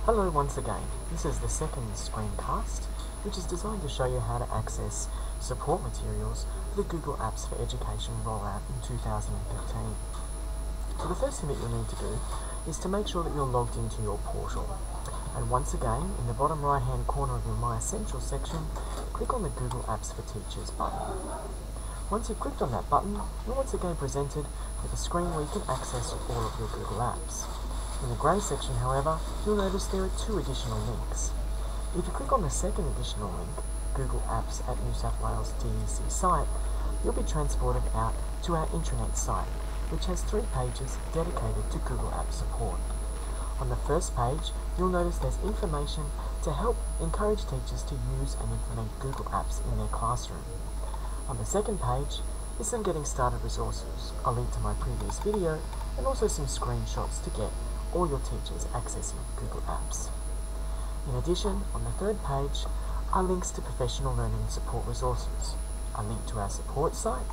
Hello once again. This is the second screencast, which is designed to show you how to access support materials for the Google Apps for Education rollout in 2015. So the first thing that you'll need to do is to make sure that you're logged into your portal. And once again, in the bottom right hand corner of your My Essentials section, click on the Google Apps for Teachers button. Once you've clicked on that button, you're once again presented with a screen where you can access all of your Google Apps. In the grey section, however, you'll notice there are two additional links. If you click on the second additional link, Google Apps at New South Wales DEC site, you'll be transported out to our intranet site, which has 3 pages dedicated to Google Apps support. On the first page, you'll notice there's information to help encourage teachers to use and implement Google Apps in their classroom. On the second page is some getting started resources, a link to my previous video, and also some screenshots to get all your teachers accessing Google Apps. In addition, on the third page are links to professional learning and support resources, a link to our support site,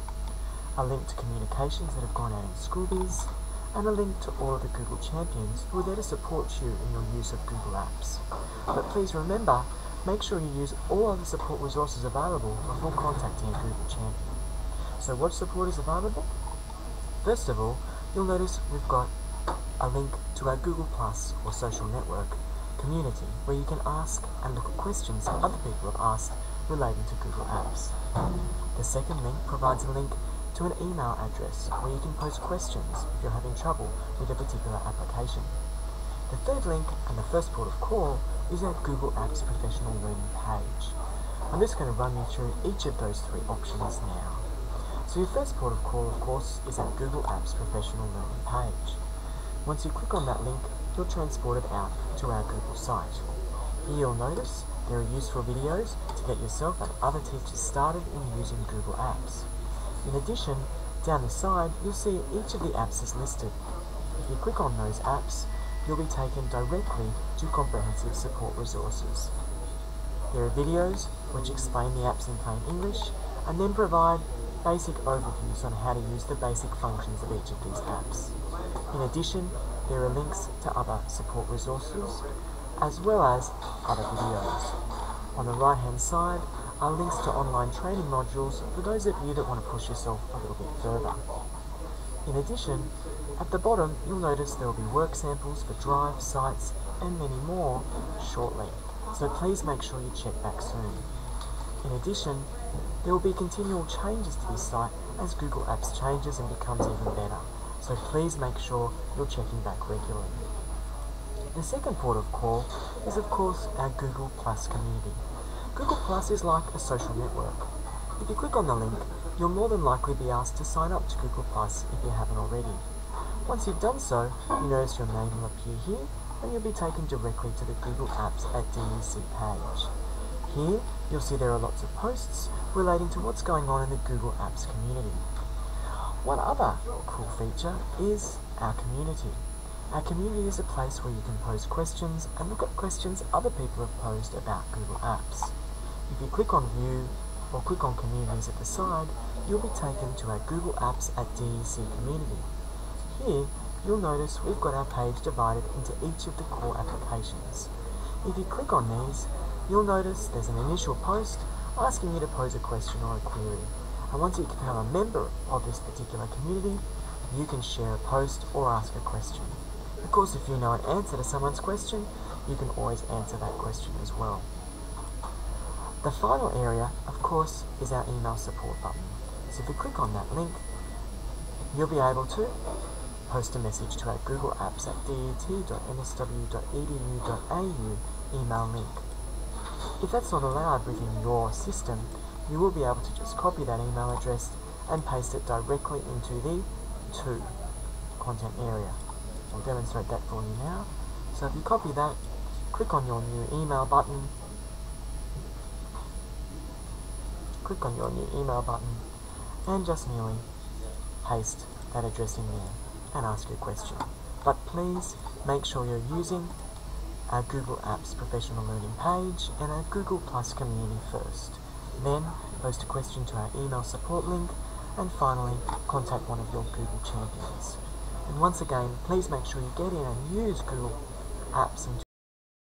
a link to communications that have gone out in SchoolBiz, and a link to all of the Google champions who are there to support you in your use of Google Apps. But please remember, make sure you use all other support resources available before contacting a Google champion. So what support is available? First of all, you'll notice we've got a link to our Google Plus or social network community where you can ask and look at questions that other people have asked relating to Google Apps. The second link provides a link to an email address where you can post questions if you're having trouble with a particular application. The third link and the first port of call is our Google Apps Professional Learning page. I'm just going to run you through each of those 3 options now. So your first port of call, of course, is our Google Apps Professional Learning page. Once you click on that link, you're transported out to our Google site. Here you'll notice there are useful videos to get yourself and other teachers started in using Google Apps. In addition, down the side, you'll see each of the apps is listed. If you click on those apps, you'll be taken directly to comprehensive support resources. There are videos which explain the apps in plain English and then provide basic overviews on how to use the basic functions of each of these apps. In addition, there are links to other support resources as well as other videos. On the right hand side are links to online training modules for those of you that want to push yourself a little bit further. In addition, at the bottom you'll notice there will be work samples for Drive, Sites and many more shortly, so please make sure you check back soon. In addition, there will be continual changes to this site as Google Apps changes and becomes even better, so please make sure you're checking back regularly. The second port of call is of course our Google Plus community. Google Plus is like a social network. If you click on the link, you'll more than likely be asked to sign up to Google Plus if you haven't already. Once you've done so, you notice your name will appear here and you'll be taken directly to the Google Apps at DEC page. Here, you'll see there are lots of posts relating to what's going on in the Google Apps community. One other cool feature is our community. Our community is a place where you can pose questions and look at questions other people have posed about Google Apps. If you click on View or click on Communities at the side, you'll be taken to our Google Apps at DEC community. Here, you'll notice we've got our page divided into each of the core applications. If you click on these, you'll notice there's an initial post asking you to pose a question or a query. And once you become a member of this particular community, you can share a post or ask a question. Of course, if you know an answer to someone's question, you can always answer that question as well. The final area, of course, is our email support button. So if you click on that link, you'll be able to post a message to our Google Apps at det.nsw.edu.au email link. If that's not allowed within your system, you will be able to just copy that email address and paste it directly into the To content area. I'll demonstrate that for you now. So if you copy that, click on your new email button, and just merely paste that address in there and ask your question. But please make sure you're using our Google Apps Professional Learning page and our Google Plus community first. Then post a question to our email support link, and finally contact one of your Google champions. And once again, please make sure you get in and use Google Apps in